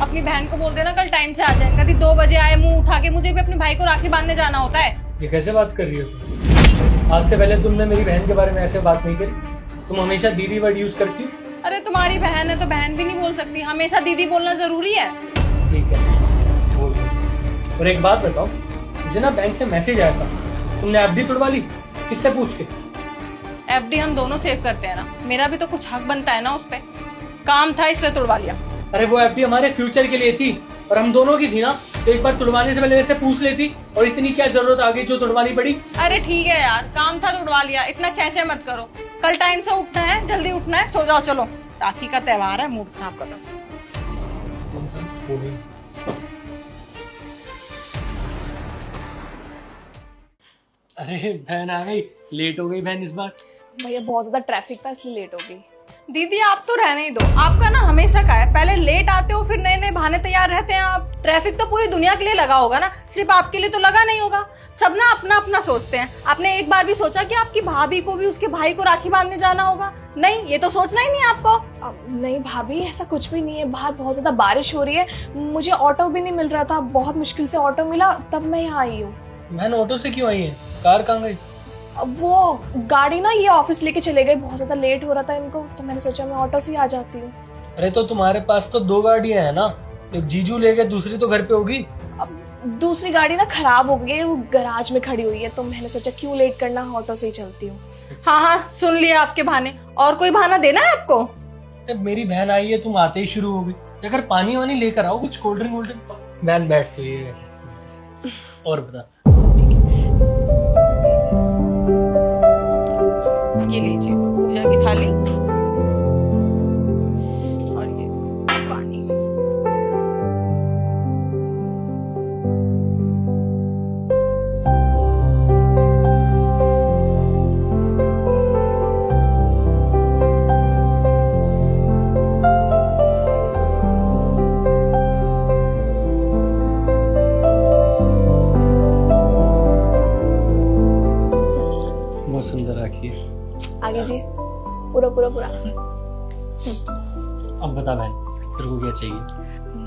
अपनी बहन को बोल देना कल टाइम से आ जाए। कभी 2 बजे आए मुंह उठा के, मुझे भी अपने भाई को राखी बांधने जाना होता है। ये कैसे बात कर रही हो तुम? आज से पहले तुमने मेरी बहन के बारे में ऐसे बात नहीं करी। तुम हमेशा दीदी वर्ड यूज करती हो। अरे तुम्हारी बहन है तो बहन भी नहीं बोल सकती, हमेशा दीदी बोलना जरूरी है। ठीक है बोल दो। और एक बात बताओ, जना बैंक से मैसेज आया था, तुमने एफडी तुड़वा ली? किससे पूछ के? एफडी हम दोनों सेव करते हैं ना, मेरा भी तो कुछ हक बनता है ना उस पे। काम था इसलिए तुड़वा लिया। अरे वो एफडी हमारे फ्यूचर के लिए थी और हम दोनों की थी ना, तो एक बार तुड़वाने से पहले मेरे से पूछ लेती। और इतनी क्या जरूरत आ गई जो तुड़वानी पड़ी? अरे ठीक है यार, काम था तुड़वा लिया, इतना चैचे मत करो। कल टाइम से उठना है, जल्दी उठना है, सो जाओ। चलो राखी का त्योहार है, मूड खराब कर रहा। अरे बहन आ गई, लेट हो गई बहन इस बार। भैया बहुत ज्यादा ट्रैफिक था इसलिए लेट हो गई। दीदी आप तो रहने ही दो, आपका ना हमेशा का है, पहले लेट आते हो फिर नए नए बहाने तैयार रहते हैं आप। ट्रैफिक तो पूरी दुनिया के लिए लगा होगा ना, सिर्फ आपके लिए तो लगा नहीं होगा। सब ना अपना अपना सोचते हैं। आपने एक बार भी सोचा कि आपकी भाभी को भी उसके भाई को राखी बांधने जाना होगा? नहीं, ये तो सोचना ही नहीं आपको। नहीं भाभी, ऐसा कुछ भी नहीं है। बाहर बहुत ज्यादा बारिश हो रही है, मुझे ऑटो भी नहीं मिल रहा था, बहुत मुश्किल से ऑटो मिला, तब मैं यहाँ आई हूँ। बहन ऑटो से क्यों आई है? कार कहाँ गई? वो गाड़ी ना ये ऑफिस लेके चले गए, बहुत ज्यादा लेट हो रहा था इनको, तो मैंने सोचा मैं ऑटो से ही आ जाती हूँ। अरे तो तुम्हारे पास तो 2 गाड़ियां हैं ना, एक जीजू ले गए, दूसरी तो घर पे होगी। अब दूसरी गाड़ी ना खराब हो गई है, वो गैराज में खड़ी हुई है, तो मैंने सोचा क्यों लेट करना, ऑटो से ही चलती हूँ। हाँ हाँ सुन लिया आपके बहाने, और कोई बहाना देना है आपको? जब मेरी बहन आई है तुम आते ही शुरू हो गई। अगर पानी वानी लेकर आओ, कुछ कोल्ड ड्रिंक वोल्ड ड्रिंक। बहन बैठती है और बता। ये लीजिए पूजा की थाली और ये पानी। बहुत सुंदर राखी है। आगे जी, पूरा पूरा पूरा। अब बता बहन, तेरे को क्या चाहिए?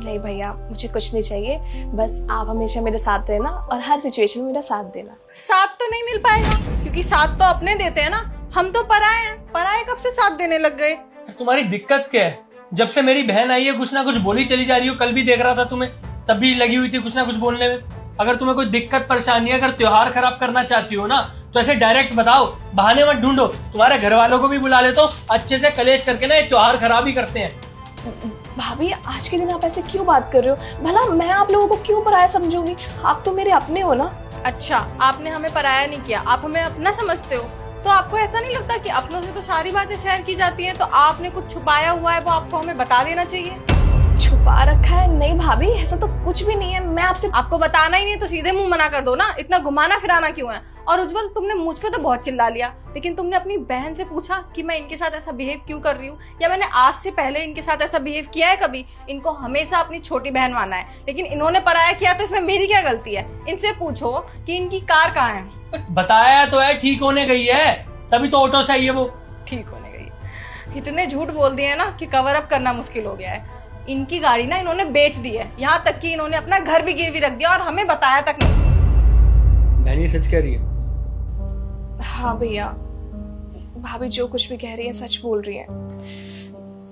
नहीं भैया, मुझे कुछ नहीं चाहिए, बस आप हमेशा मेरे साथ रहना और हर सिचुएशन में मेरा साथ देना। साथ तो नहीं मिल पाएगा, क्योंकि साथ तो अपने देते हैं ना, हम तो पराए हैं। पराए कब से साथ देने लग गए? तुम्हारी दिक्कत क्या है? जब से मेरी बहन आई है कुछ ना कुछ बोली चली जा रही हो। कल भी देख रहा था तुम्हें, तब भी लगी हुई थी कुछ ना कुछ बोलने में। अगर तुम्हें कोई दिक्कत परेशानी है, अगर त्योहार खराब करना चाहती हो ना, तो ऐसे डायरेक्ट बताओ, बहाने मत ढूंढो। तुम्हारे घर वालों को भी बुला ले तो अच्छे से कलेश करके ना ये त्योहार खराब ही करते हैं। भाभी आज के दिन आप ऐसे क्यों बात कर रहे हो? भला मैं आप लोगों को क्यों पराया समझूंगी? आप तो मेरे अपने हो ना। अच्छा, आपने हमें पराया नहीं किया, आप हमें अपना समझते हो। तो आपको ऐसा नहीं लगता कि अपनों से तो सारी बातें शेयर की जाती हैं, तो आपने कुछ छुपाया हुआ है वो आपको हमें बता देना चाहिए। छुपा रखा है? नहीं भाभी, ऐसा तो कुछ भी नहीं है। मैं आपसे आपको बताना ही नहीं तो सीधे मुंह मना कर दो ना, इतना घुमाना फिराना क्यों है? और उज्जवल, तुमने मुझ पे तो बहुत चिल्ला लिया, लेकिन तुमने अपनी बहन से पूछा कि मैं इनके साथ ऐसा बिहेव क्यों कर रही हूँ, या मैंने आज से पहले इनके साथ ऐसा बिहेव किया है कभी? इनको हमेशा अपनी छोटी बहन माना है, लेकिन इन्होंने पराया किया, तो इसमें मेरी क्या गलती है? इनसे पूछो कि इनकी कार कहाँ है। बताया तो है, ठीक होने गई है, तभी तो ऑटो से आई है वो। ठीक होने गई? इतने झूठ बोल दिए ना कि कवर अप करना मुश्किल हो गया है। इनकी गाड़ी ना इन्होंने बेच दी है, यहाँ तक कि इन्होंने अपना घर भी गिरवी रख दिया और हमें बताया तक नहीं। बहन ये सच कह रही है? हाँ भैया, भाभी जो कुछ भी कह रही है सच बोल रही है।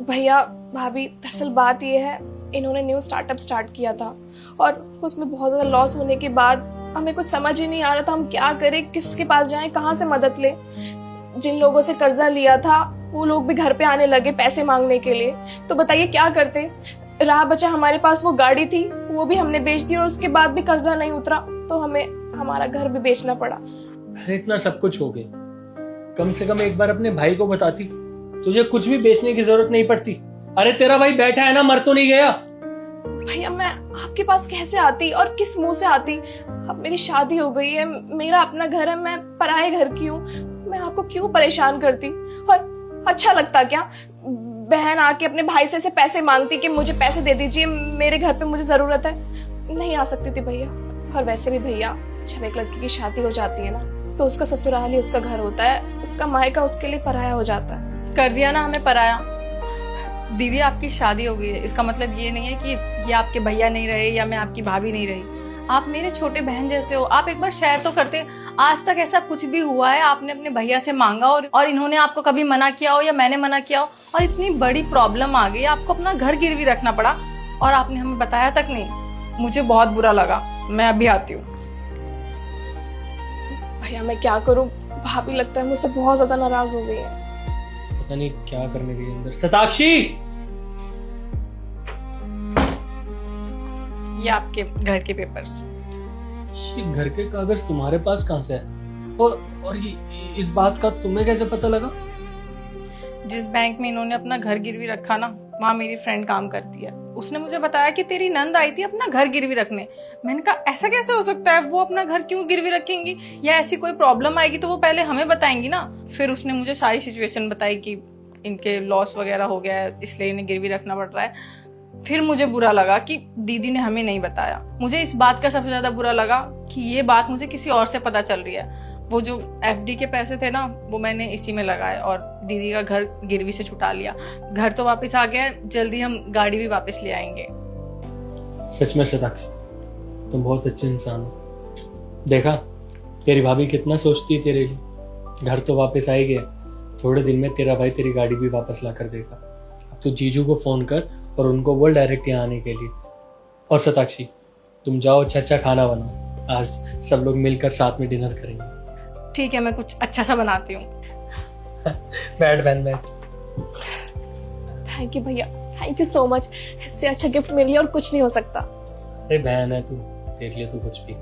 भैया भाभी, दरअसल बात ये है, इन्होंने न्यू स्टार्टअप स्टार्ट किया था और उसमें बहुत ज़्यादा लॉस होने के बाद हमें कुछ समझ ही नहीं आ रहा था हम क्या करें, किसके पास जाएं, कहाँ से मदद लें। जिन लोगों से कर्जा लिया था वो लोग भी घर पे आने लगे पैसे मांगने के लिए, तो बताइए क्या करते। रहा बचा हमारे पास वो गाड़ी थी, वो भी हमने बेच दी और उसके बाद भी कर्जा नहीं उतरा, तो हमें हमारा घर भी बेचना पड़ा। अरे इतना सब कुछ हो गया, कम से कम एक बार अपने भाई को बताती, तुझे कुछ भी बेचने की जरूरत नहीं पड़ती। अरे तेरा भाई बैठा है ना, मर तो नहीं गया। भैया मैं आपके पास कैसे आती और किस मुंह से आती? अब मेरी शादी हो गई है, मेरा अपना घर है, मैं पराए घर की हूँ, मैं आपको क्यों परेशान करती? और अच्छा लगता क्या बहन आके अपने भाई से ऐसे पैसे मांगती कि मुझे पैसे दे दीजिए, मेरे घर पे मुझे जरूरत है? नहीं आ सकती थी भैया। और वैसे भी भैया, जब एक लड़की की शादी हो जाती है ना, तो उसका ससुराल ही उसका घर होता है, उसका मायका उसके लिए पराया हो जाता है। कर दिया ना हमें पराया। दीदी आपकी शादी हो गई है, इसका मतलब ये नहीं है कि ये आपके भैया नहीं रहे या मैं आपकी भाभी नहीं रही। आप मेरे छोटे बहन जैसे हो, आप एक बार शेयर तो करते। आज तक ऐसा कुछ भी हुआ है आपने अपने भैया से मांगा और इन्होंने आपको कभी मना किया हो या मैंने मना किया हो, और इतनी बड़ी प्रॉब्लम आ गई, आपको अपना घर गिरवी रखना पड़ा और आपने हमें बताया तक नहीं। मुझे बहुत बुरा लगा, मैं अभी आती हूँ। भैया मैं क्या करूं, भाभी लगता है मुझसे बहुत ज्यादा नाराज हो गई है। पता नहीं क्या करने गई अंदर। शताक्षी, ये आपके घर के पेपर्स। ये घर के कागज तुम्हारे पास कहाँ से है? और ये इस बात का तुम्हें कैसे पता लगा? जिस बैंक में इन्होंने अपना घर गिरवी रखा ना, वहाँ मेरी फ्रेंड काम करती है। उसने मुझे बताया कि तेरी नंद आई थी अपना घर गिरवी रखने। मैंने कहा ऐसा कैसे हो सकता है, वो अपना घर क्यों गिरवी रखेंगी, या ऐसी कोई प्रॉब्लम आएगी तो वो पहले हमें बताएंगी ना। फिर उसने मुझे सारी सिचुएशन बताई कि इनके लॉस वगैरह हो गया है, इसलिए इन्हें गिरवी रखना पड़ रहा है। फिर मुझे बुरा लगा कि दीदी ने हमें नहीं बताया। मुझे इस बात का सबसे ज्यादा बुरा लगा कि ये बात मुझे किसी और से पता चल रही है। वो जो एफडी के पैसे थे ना, वो मैंने इसी में लगाए और दीदी का घर गिरवी से छुटा लिया। घर तो वापस आ गया, जल्दी हम गाड़ी भी वापस ले आएंगे। सच में शताक्षी, तुम बहुत अच्छे इंसान हो। देखा तेरी भाभी कितना सोचती है तेरे लिए। घर तो वापस आ ही गया, थोड़े दिन में तेरा भाई तेरी गाड़ी भी वापस ला कर देगा। अब तू जीजू को फोन कर और उनको बोल डायरेक्ट यहाँ आने के लिए। और शताक्षी, तुम जाओ अच्छा खाना बनाओ, आज सब लोग मिलकर साथ में डिनर करेंगे। ठीक है, मैं कुछ अच्छा सा बनाती हूँ। बैठ बहन बैठ। थैंक यू भैया, थैंक यू सो मच। इससे अच्छा गिफ्ट मेरे लिए और कुछ नहीं हो सकता। अरे बहन है तू, तेरे लिए तो कुछ भी।